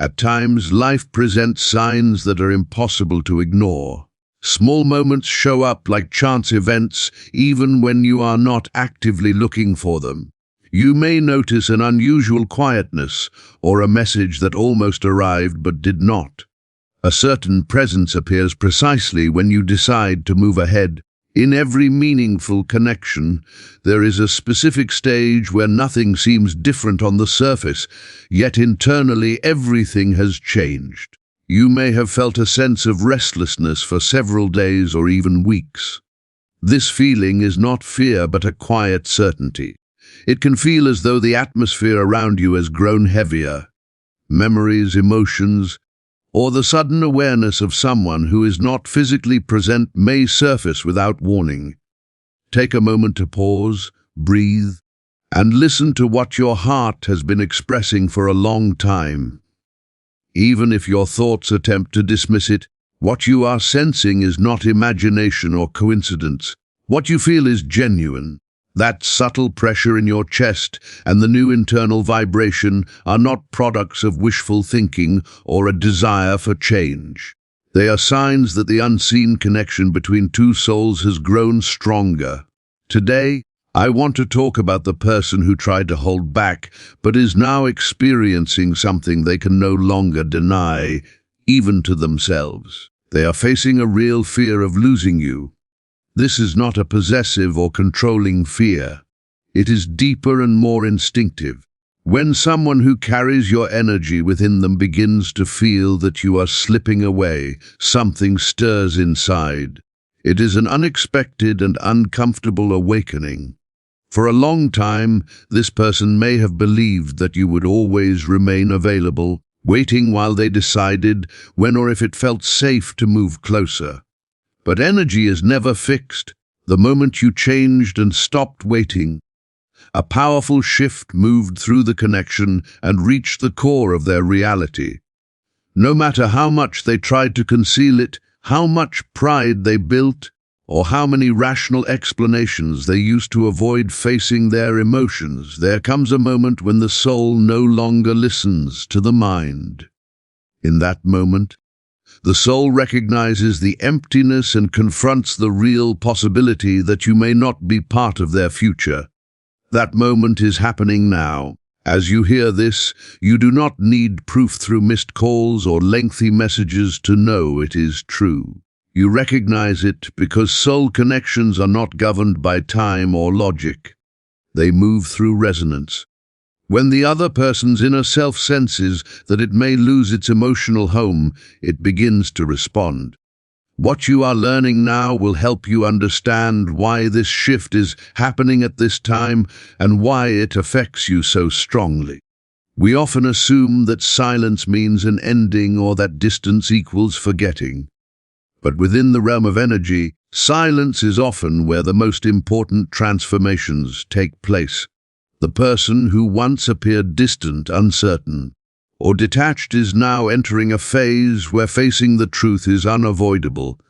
At times, life presents signs that are impossible to ignore. Small moments show up like chance events, even when you are not actively looking for them. You may notice an unusual quietness, or a message that almost arrived but did not. A certain presence appears precisely when you decide to move ahead. In every meaningful connection, there is a specific stage where nothing seems different on the surface, yet internally everything has changed. You may have felt a sense of restlessness for several days or even weeks. This feeling is not fear but a quiet certainty. It can feel as though the atmosphere around you has grown heavier. Memories, emotions, or the sudden awareness of someone who is not physically present may surface without warning. Take a moment to pause, breathe, and listen to what your heart has been expressing for a long time. Even if your thoughts attempt to dismiss it, what you are sensing is not imagination or coincidence. What you feel is genuine. That subtle pressure in your chest and the new internal vibration are not products of wishful thinking or a desire for change. They are signs that the unseen connection between two souls has grown stronger. Today, I want to talk about the person who tried to hold back but is now experiencing something they can no longer deny, even to themselves. They are facing a real fear of losing you. This is not a possessive or controlling fear. It is deeper and more instinctive. When someone who carries your energy within them begins to feel that you are slipping away, something stirs inside. It is an unexpected and uncomfortable awakening. For a long time, this person may have believed that you would always remain available, waiting while they decided when or if it felt safe to move closer. But energy is never fixed. The moment you changed and stopped waiting, a powerful shift moved through the connection and reached the core of their reality. No matter how much they tried to conceal it, how much pride they built, or how many rational explanations they used to avoid facing their emotions, there comes a moment when the soul no longer listens to the mind. In that moment, the soul recognizes the emptiness and confronts the real possibility that you may not be part of their future. That moment is happening now. As you hear this, you do not need proof through missed calls or lengthy messages to know it is true. You recognize it because soul connections are not governed by time or logic. They move through resonance. When the other person's inner self senses that it may lose its emotional home, it begins to respond. What you are learning now will help you understand why this shift is happening at this time and why it affects you so strongly. We often assume that silence means an ending or that distance equals forgetting. But within the realm of energy, silence is often where the most important transformations take place. The person who once appeared distant, uncertain, or detached is now entering a phase where facing the truth is unavoidable.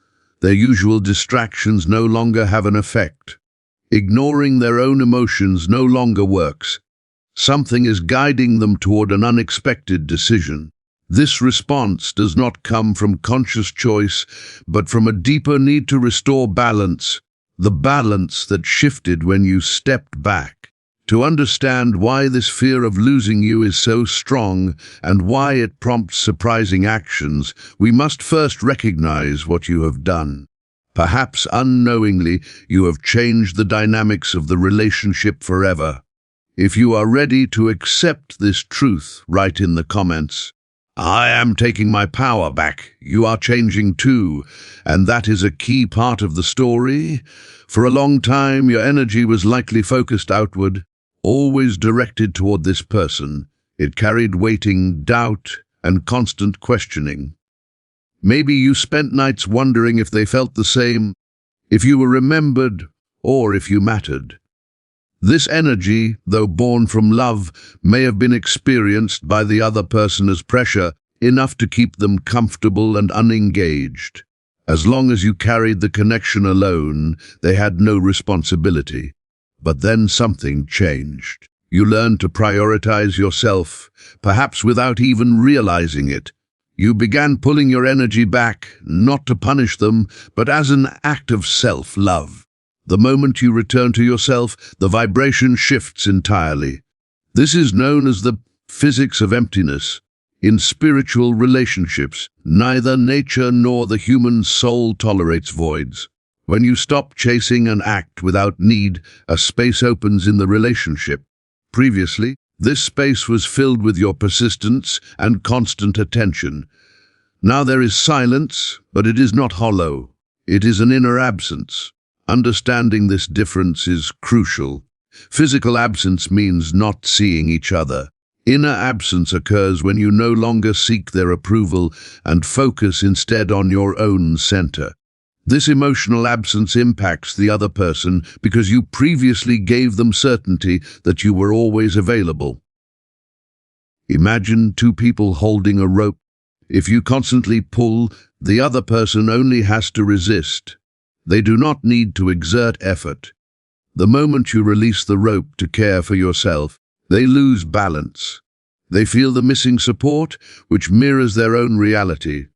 Their usual distractions no longer have an effect. Ignoring their own emotions no longer works. Something is guiding them toward an unexpected decision. This response does not come from conscious choice, but from a deeper need to restore balance, the balance that shifted when you stepped back. To understand why this fear of losing you is so strong and why it prompts surprising actions, we must first recognize what you have done. Perhaps unknowingly, you have changed the dynamics of the relationship forever. If you are ready to accept this truth, write in the comments, "I am taking my power back." You are changing too, and that is a key part of the story. For a long time, your energy was likely focused outward, always directed toward this person. It carried waiting, doubt, and constant questioning. Maybe you spent nights wondering if they felt the same, if you were remembered, or if you mattered. This energy, though born from love, may have been experienced by the other person as pressure, enough to keep them comfortable and unengaged. As long as you carried the connection alone, they had no responsibility. But then something changed. You learn to prioritize yourself, perhaps without even realizing it. You began pulling your energy back, not to punish them, but as an act of self-love. The moment you return to yourself, the vibration shifts entirely. This is known as the physics of emptiness. In spiritual relationships, neither nature nor the human soul tolerates voids. When you stop chasing an act without need, a space opens in the relationship. Previously, this space was filled with your persistence and constant attention. Now there is silence, but it is not hollow. It is an inner absence. Understanding this difference is crucial. Physical absence means not seeing each other. Inner absence occurs when you no longer seek their approval and focus instead on your own center. This emotional absence impacts the other person because you previously gave them certainty that you were always available. Imagine two people holding a rope. If you constantly pull, the other person only has to resist. They do not need to exert effort. The moment you release the rope to care for yourself, they lose balance. They feel the missing support, which mirrors their own reality.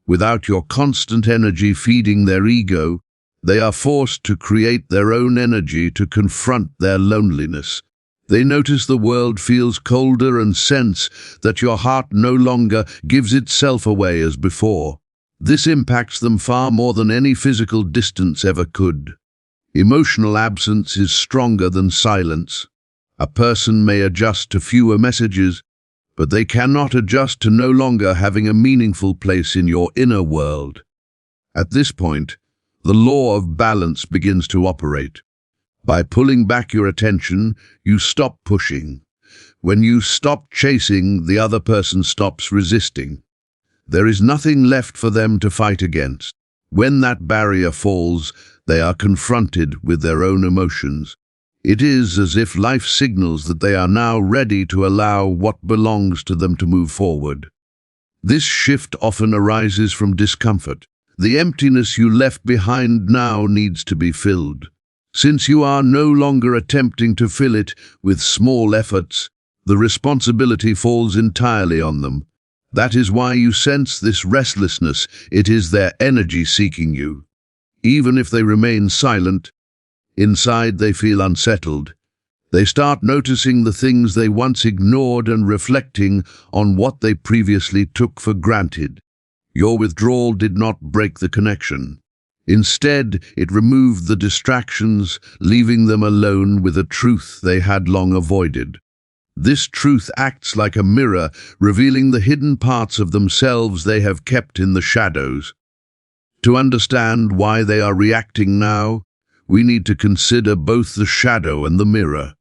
Without your constant energy feeding their ego, they are forced to create their own energy to confront their loneliness. They notice the world feels colder and sense that your heart no longer gives itself away as before. This impacts them far more than any physical distance ever could. Emotional absence is stronger than silence. A person may adjust to fewer messages, but they cannot adjust to no longer having a meaningful place in your inner world. At this point, the law of balance begins to operate. By pulling back your attention, you stop pushing. When you stop chasing, the other person stops resisting. There is nothing left for them to fight against. When that barrier falls, they are confronted with their own emotions. It is as if life signals that they are now ready to allow what belongs to them to move forward. This shift often arises from discomfort. The emptiness you left behind now needs to be filled. Since you are no longer attempting to fill it with small efforts, the responsibility falls entirely on them. That is why you sense this restlessness. It is their energy seeking you. Even if they remain silent, inside they feel unsettled. They start noticing the things they once ignored and reflecting on what they previously took for granted. Your withdrawal did not break the connection. Instead, it removed the distractions, leaving them alone with a truth they had long avoided. This truth acts like a mirror, revealing the hidden parts of themselves they have kept in the shadows. To understand why they are reacting now, we need to consider both the shadow and the mirror.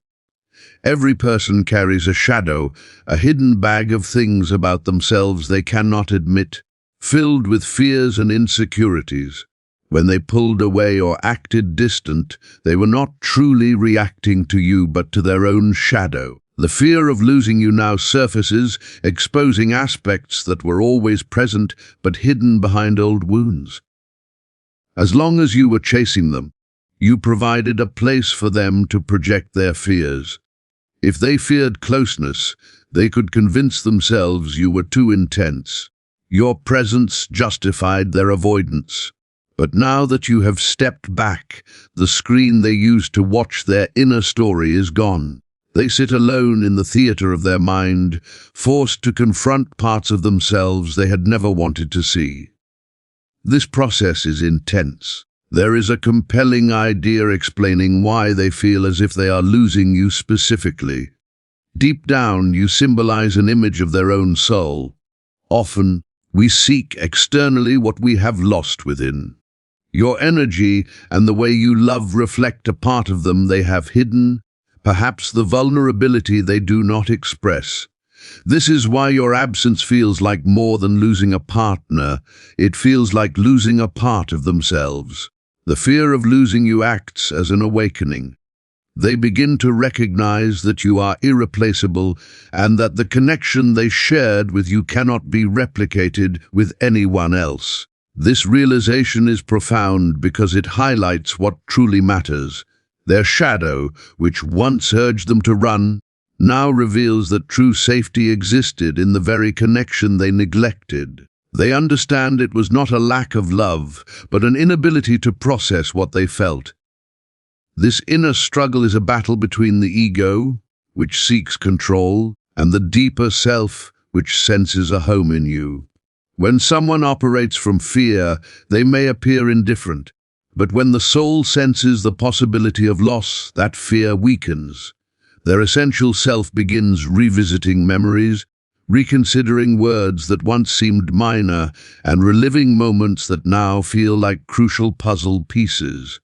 Every person carries a shadow, a hidden bag of things about themselves they cannot admit, filled with fears and insecurities. When they pulled away or acted distant, they were not truly reacting to you but to their own shadow. The fear of losing you now surfaces, exposing aspects that were always present but hidden behind old wounds. As long as you were chasing them, you provided a place for them to project their fears. If they feared closeness, they could convince themselves you were too intense. Your presence justified their avoidance. But now that you have stepped back, the screen they used to watch their inner story is gone. They sit alone in the theater of their mind, forced to confront parts of themselves they had never wanted to see. This process is intense. There is a compelling idea explaining why they feel as if they are losing you specifically. Deep down, you symbolize an image of their own soul. Often, we seek externally what we have lost within. Your energy and the way you love reflect a part of them they have hidden, perhaps the vulnerability they do not express. This is why your absence feels like more than losing a partner. It feels like losing a part of themselves. The fear of losing you acts as an awakening. They begin to recognize that you are irreplaceable and that the connection they shared with you cannot be replicated with anyone else. This realization is profound because it highlights what truly matters. Their shadow, which once urged them to run, now reveals that true safety existed in the very connection they neglected. They understand it was not a lack of love, but an inability to process what they felt. This inner struggle is a battle between the ego, which seeks control, and the deeper self, which senses a home in you. When someone operates from fear, they may appear indifferent, but when the soul senses the possibility of loss, that fear weakens. Their essential self begins revisiting memories, reconsidering words that once seemed minor, and reliving moments that now feel like crucial puzzle pieces.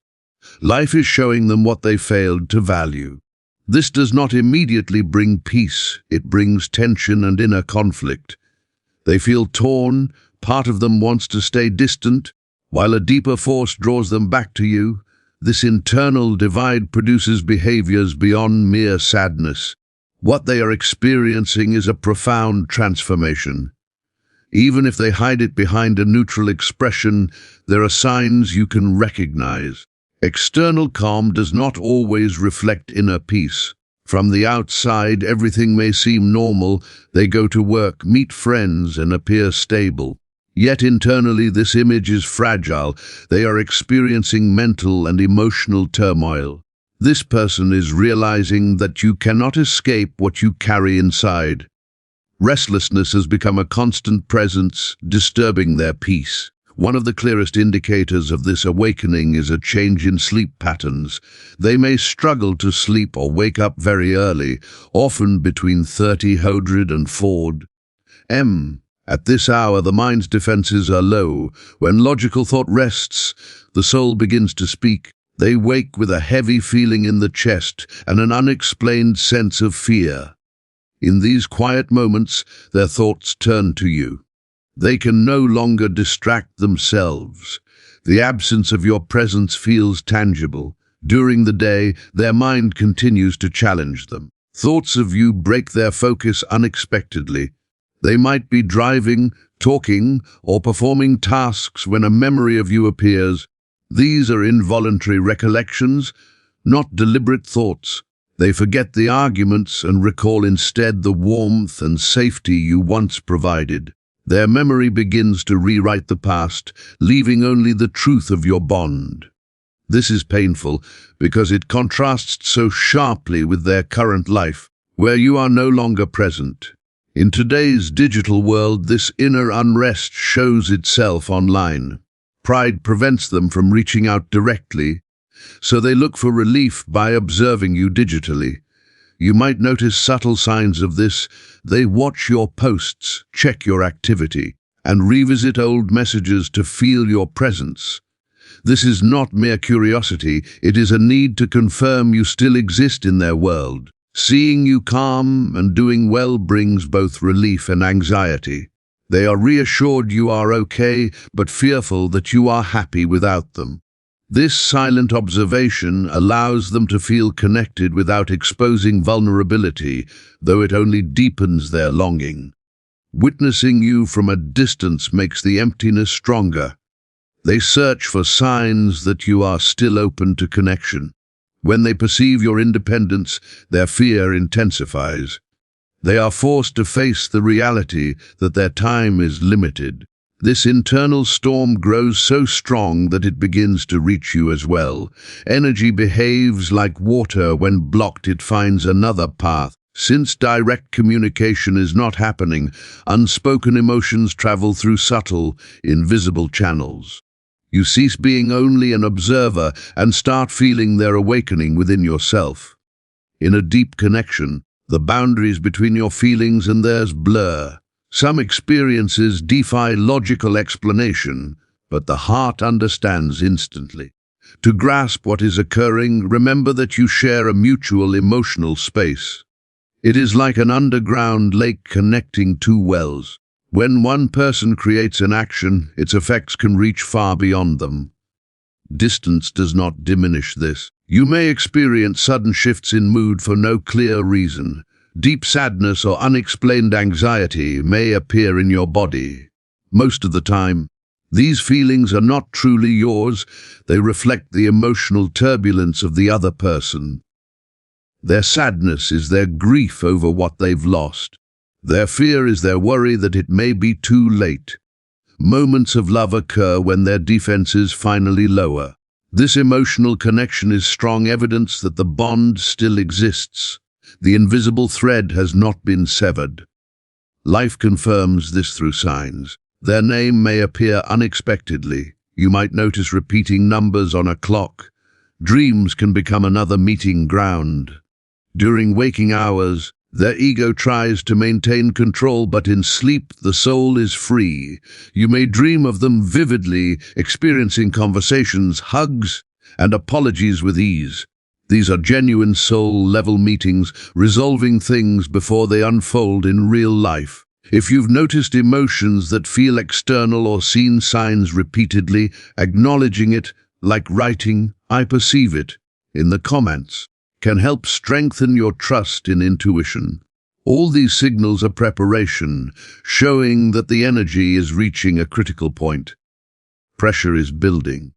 Life is showing them what they failed to value. This does not immediately bring peace, it brings tension and inner conflict. They feel torn, part of them wants to stay distant, while a deeper force draws them back to you. This internal divide produces behaviors beyond mere sadness. What they are experiencing is a profound transformation. Even if they hide it behind a neutral expression, there are signs you can recognize. External calm does not always reflect inner peace. From the outside, everything may seem normal. They go to work, meet friends, and appear stable. Yet internally, this image is fragile. They are experiencing mental and emotional turmoil. This person is realizing that you cannot escape what you carry inside. Restlessness has become a constant presence, disturbing their peace. One of the clearest indicators of this awakening is a change in sleep patterns. They may struggle to sleep or wake up very early, often between 30 and 4 am. At this hour, the mind's defenses are low. When logical thought rests, the soul begins to speak. They wake with a heavy feeling in the chest and an unexplained sense of fear. In these quiet moments, their thoughts turn to you. They can no longer distract themselves. The absence of your presence feels tangible. During the day, their mind continues to challenge them. Thoughts of you break their focus unexpectedly. They might be driving, talking, or performing tasks when a memory of you appears. These are involuntary recollections, not deliberate thoughts. They forget the arguments and recall instead the warmth and safety you once provided. Their memory begins to rewrite the past, leaving only the truth of your bond. This is painful because it contrasts so sharply with their current life, where you are no longer present. In today's digital world, this inner unrest shows itself online. Pride prevents them from reaching out directly, so they look for relief by observing you digitally. You might notice subtle signs of this. They watch your posts, check your activity, and revisit old messages to feel your presence. This is not mere curiosity, it is a need to confirm you still exist in their world. Seeing you calm and doing well brings both relief and anxiety. They are reassured you are okay, but fearful that you are happy without them. This silent observation allows them to feel connected without exposing vulnerability, though it only deepens their longing. Witnessing you from a distance makes the emptiness stronger. They search for signs that you are still open to connection. When they perceive your independence, their fear intensifies. They are forced to face the reality that their time is limited. This internal storm grows so strong that it begins to reach you as well. Energy behaves like water. When blocked, it finds another path. Since direct communication is not happening, unspoken emotions travel through subtle, invisible channels. You cease being only an observer and start feeling their awakening within yourself. In a deep connection, the boundaries between your feelings and theirs blur. Some experiences defy logical explanation, but the heart understands instantly. To grasp what is occurring, remember that you share a mutual emotional space. It is like an underground lake connecting two wells. When one person creates an action, its effects can reach far beyond them. Distance does not diminish this. You may experience sudden shifts in mood for no clear reason. Deep sadness or unexplained anxiety may appear in your body. Most of the time, these feelings are not truly yours. They reflect the emotional turbulence of the other person. Their sadness is their grief over what they've lost. Their fear is their worry that it may be too late. Moments of love occur when their defenses finally lower. This emotional connection is strong evidence that the bond still exists. The invisible thread has not been severed. Life confirms this through signs. Their name may appear unexpectedly. You might notice repeating numbers on a clock. Dreams can become another meeting ground. During waking hours, their ego tries to maintain control, but in sleep the soul is free. You may dream of them vividly, experiencing conversations, hugs, and apologies with ease. These are genuine soul-level meetings, resolving things before they unfold in real life. If you've noticed emotions that feel external or seen signs repeatedly, acknowledging it, like writing, "I perceive it," in the comments, can help strengthen your trust in intuition. All these signals are preparation, showing that the energy is reaching a critical point. Pressure is building.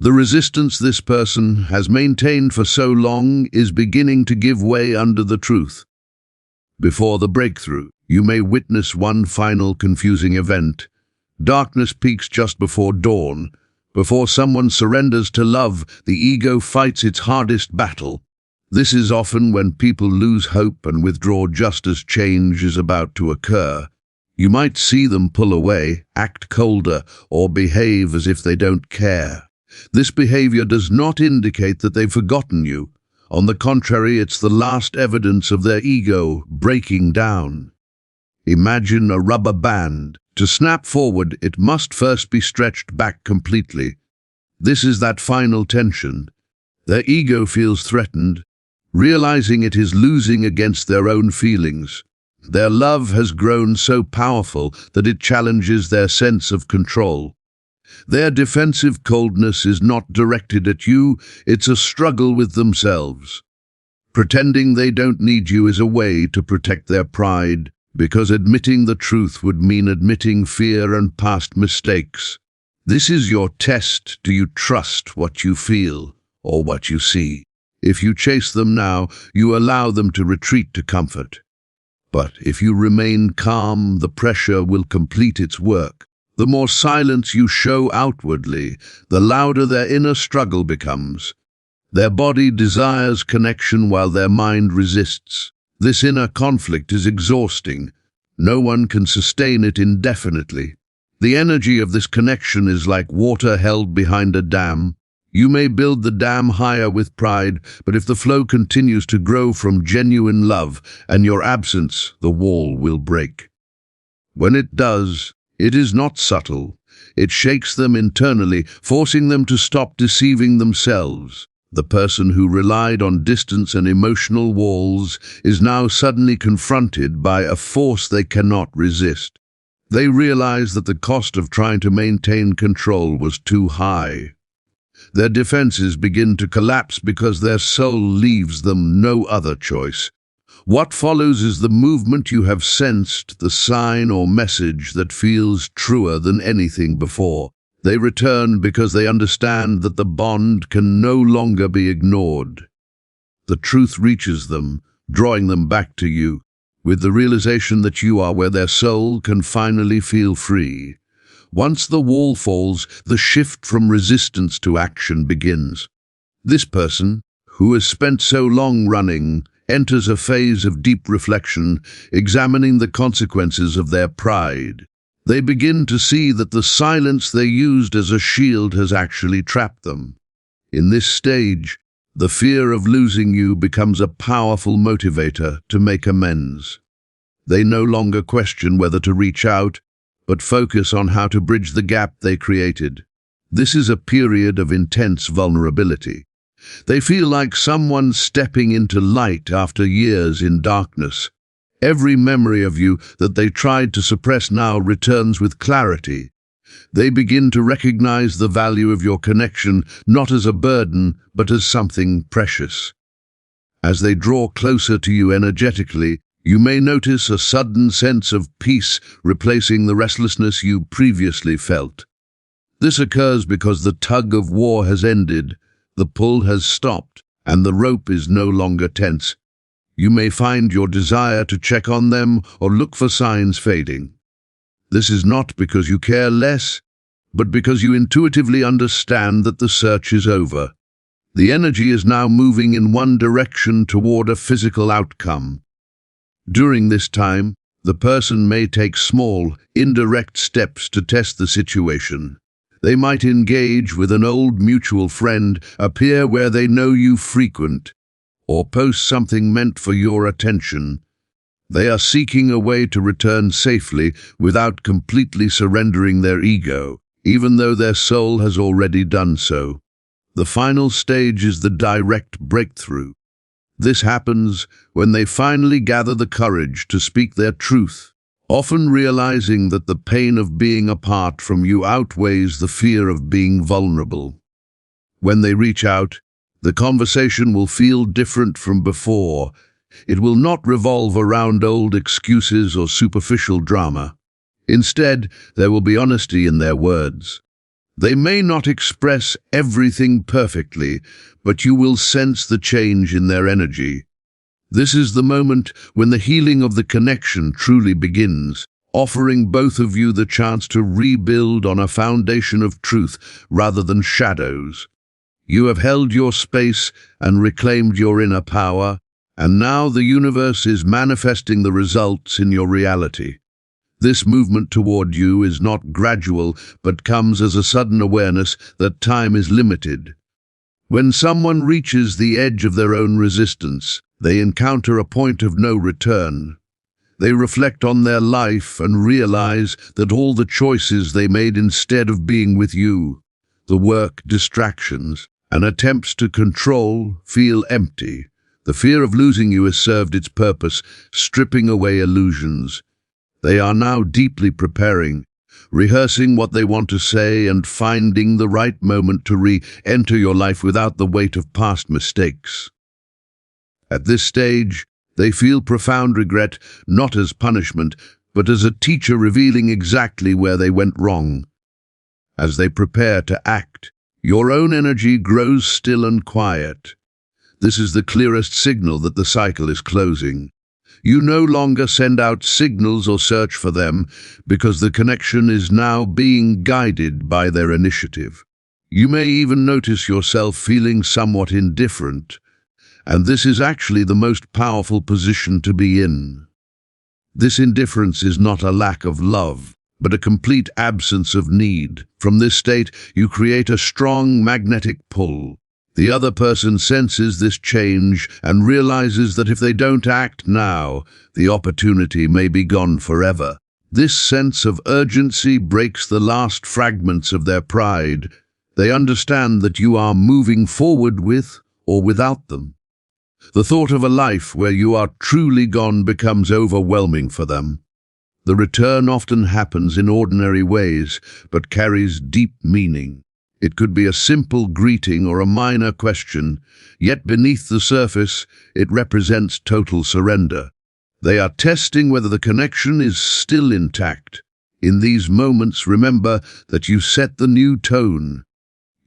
The resistance this person has maintained for so long is beginning to give way under the truth. Before the breakthrough, you may witness one final confusing event. Darkness peaks just before dawn. Before someone surrenders to love, the ego fights its hardest battle. This is often when people lose hope and withdraw just as change is about to occur. You might see them pull away, act colder, or behave as if they don't care. This behavior does not indicate that they've forgotten you. On the contrary, it's the last evidence of their ego breaking down. Imagine a rubber band. To snap forward, it must first be stretched back completely. This is that final tension. Their ego feels threatened, realizing it is losing against their own feelings. Their love has grown so powerful that it challenges their sense of control. Their defensive coldness is not directed at you, it's a struggle with themselves. Pretending they don't need you is a way to protect their pride, because admitting the truth would mean admitting fear and past mistakes. This is your test. Do you trust what you feel or what you see? If you chase them now, you allow them to retreat to comfort. But if you remain calm, the pressure will complete its work. The more silence you show outwardly, the louder their inner struggle becomes. Their body desires connection while their mind resists. This inner conflict is exhausting. No one can sustain it indefinitely. The energy of this connection is like water held behind a dam. You may build the dam higher with pride, but if the flow continues to grow from genuine love and your absence, the wall will break. When it does, it is not subtle. It shakes them internally, forcing them to stop deceiving themselves. The person who relied on distance and emotional walls is now suddenly confronted by a force they cannot resist. They realize that the cost of trying to maintain control was too high. Their defenses begin to collapse because their soul leaves them no other choice. What follows is the movement you have sensed, the sign or message that feels truer than anything before. They return because they understand that the bond can no longer be ignored. The truth reaches them, drawing them back to you, with the realization that you are where their soul can finally feel free. Once the wall falls, the shift from resistance to action begins. This person, who has spent so long running, enters a phase of deep reflection, examining the consequences of their pride. They begin to see that the silence they used as a shield has actually trapped them. In this stage, the fear of losing you becomes a powerful motivator to make amends. They no longer question whether to reach out, but focus on how to bridge the gap they created. This is a period of intense vulnerability. They feel like someone stepping into light after years in darkness. Every memory of you that they tried to suppress now returns with clarity. They begin to recognize the value of your connection, not as a burden, but as something precious. As they draw closer to you energetically, you may notice a sudden sense of peace replacing the restlessness you previously felt. This occurs because the tug of war has ended, the pull has stopped, and the rope is no longer tense. You may find your desire to check on them or look for signs fading. This is not because you care less, but because you intuitively understand that the search is over. The energy is now moving in one direction toward a physical outcome. During this time, the person may take small, indirect steps to test the situation. They might engage with an old mutual friend, appear where they know you frequent, or post something meant for your attention. They are seeking a way to return safely without completely surrendering their ego, even though their soul has already done so. The final stage is the direct breakthrough. This happens when they finally gather the courage to speak their truth, often realizing that the pain of being apart from you outweighs the fear of being vulnerable. When they reach out, the conversation will feel different from before. It will not revolve around old excuses or superficial drama. Instead, there will be honesty in their words. They may not express everything perfectly, but you will sense the change in their energy. This is the moment when the healing of the connection truly begins, offering both of you the chance to rebuild on a foundation of truth rather than shadows. You have held your space and reclaimed your inner power, and now the universe is manifesting the results in your reality. This movement toward you is not gradual, but comes as a sudden awareness that time is limited. When someone reaches the edge of their own resistance, they encounter a point of no return. They reflect on their life and realize that all the choices they made instead of being with you, the work, distractions, and attempts to control, feel empty. The fear of losing you has served its purpose, stripping away illusions. They are now deeply preparing, rehearsing what they want to say and finding the right moment to re-enter your life without the weight of past mistakes. At this stage, they feel profound regret, not as punishment, but as a teacher revealing exactly where they went wrong. As they prepare to act, your own energy grows still and quiet. This is the clearest signal that the cycle is closing. You no longer send out signals or search for them because the connection is now being guided by their initiative. You may even notice yourself feeling somewhat indifferent, and this is actually the most powerful position to be in. This indifference is not a lack of love, but a complete absence of need. From this state, you create a strong magnetic pull. The other person senses this change and realizes that if they don't act now, the opportunity may be gone forever. This sense of urgency breaks the last fragments of their pride. They understand that you are moving forward with or without them. The thought of a life where you are truly gone becomes overwhelming for them. The return often happens in ordinary ways, but carries deep meaning. It could be a simple greeting or a minor question, yet beneath the surface, it represents total surrender. They are testing whether the connection is still intact. In these moments, remember that you set the new tone.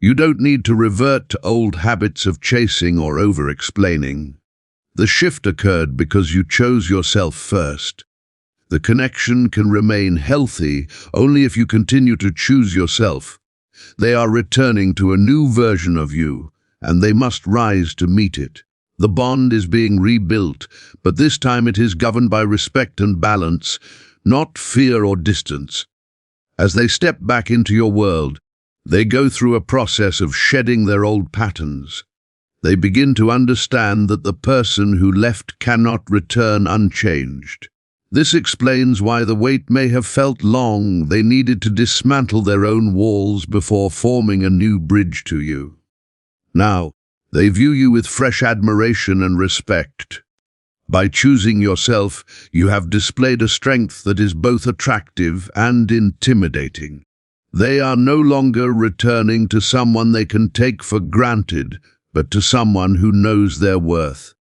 You don't need to revert to old habits of chasing or over-explaining. The shift occurred because you chose yourself first. The connection can remain healthy only if you continue to choose yourself. They are returning to a new version of you, and they must rise to meet it. The bond is being rebuilt, but this time it is governed by respect and balance, not fear or distance. As they step back into your world, they go through a process of shedding their old patterns. They begin to understand that the person who left cannot return unchanged. This explains why the wait may have felt long. They needed to dismantle their own walls before forming a new bridge to you. Now, they view you with fresh admiration and respect. By choosing yourself, you have displayed a strength that is both attractive and intimidating. They are no longer returning to someone they can take for granted, but to someone who knows their worth.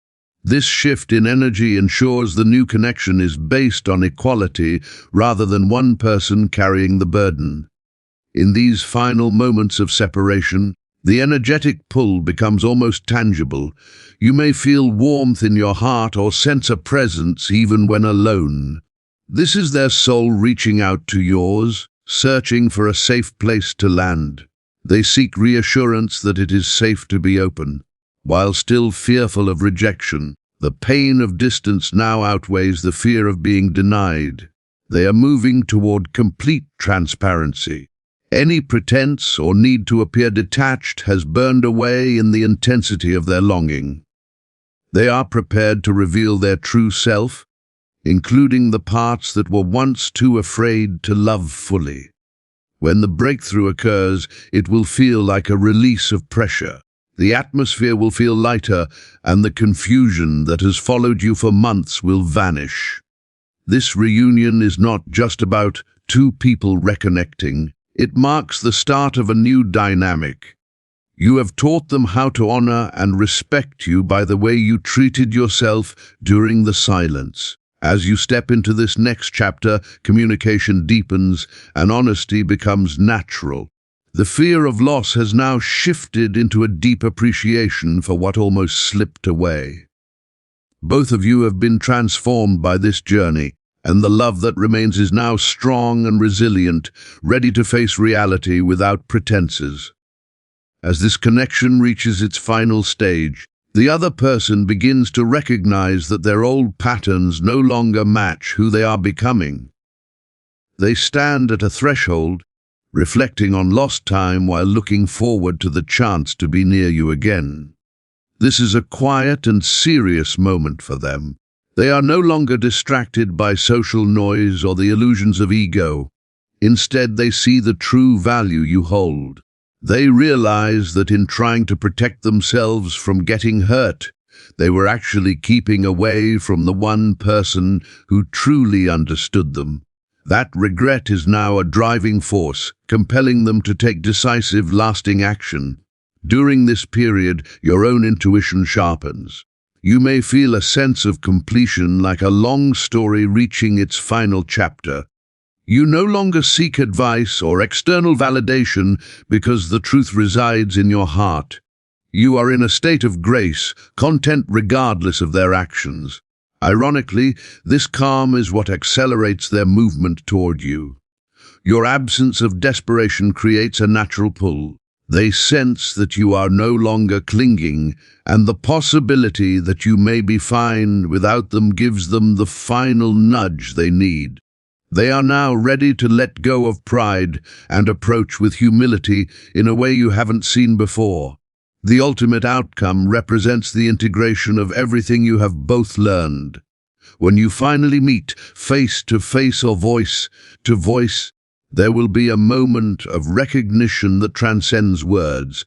This shift in energy ensures the new connection is based on equality rather than one person carrying the burden. In these final moments of separation, The energetic pull becomes almost tangible. You may feel warmth in your heart or sense a presence even when alone. This is their soul reaching out to yours, searching for a safe place to land. They seek reassurance that it is safe to be open. While still fearful of rejection, the pain of distance now outweighs the fear of being denied. They are moving toward complete transparency. Any pretense or need to appear detached has burned away in the intensity of their longing. They are prepared to reveal their true self, including the parts that were once too afraid to love fully. When the breakthrough occurs, it will feel like a release of pressure. The atmosphere will feel lighter, and the confusion that has followed you for months will vanish. This reunion is not just about two people reconnecting. It marks the start of a new dynamic. You have taught them how to honor and respect you by the way you treated yourself during the silence. As you step into this next chapter, communication deepens and honesty becomes natural. The fear of loss has now shifted into a deep appreciation for what almost slipped away. Both of you have been transformed by this journey, and the love that remains is now strong and resilient, ready to face reality without pretenses. As this connection reaches its final stage, the other person begins to recognize that their old patterns no longer match who they are becoming. They stand at a threshold, reflecting on lost time while looking forward to the chance to be near you again. This is a quiet and serious moment for them. They are no longer distracted by social noise or the illusions of ego. Instead, they see the true value you hold. They realize that in trying to protect themselves from getting hurt, they were actually keeping away from the one person who truly understood them. That regret is now a driving force, compelling them to take decisive, lasting action. During this period, your own intuition sharpens. You may feel a sense of completion, like a long story reaching its final chapter. You no longer seek advice or external validation because the truth resides in your heart. You are in a state of grace, content regardless of their actions. Ironically, this calm is what accelerates their movement toward you. Your absence of desperation creates a natural pull. They sense that you are no longer clinging, and the possibility that you may be fine without them gives them the final nudge they need. They are now ready to let go of pride and approach with humility in a way you haven't seen before. The ultimate outcome represents the integration of everything you have both learned. When you finally meet, face to face or voice to voice, there will be a moment of recognition that transcends words.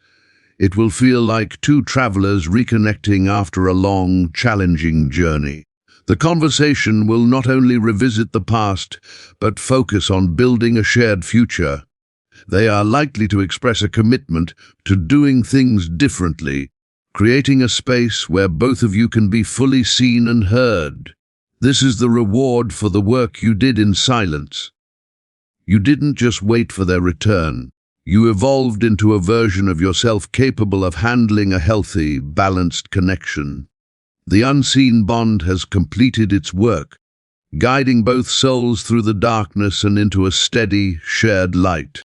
It will feel like two travelers reconnecting after a long, challenging journey. The conversation will not only revisit the past, but focus on building a shared future. They are likely to express a commitment to doing things differently, creating a space where both of you can be fully seen and heard. This is the reward for the work you did in silence. You didn't just wait for their return. You evolved into a version of yourself capable of handling a healthy, balanced connection. The unseen bond has completed its work, guiding both souls through the darkness and into a steady, shared light.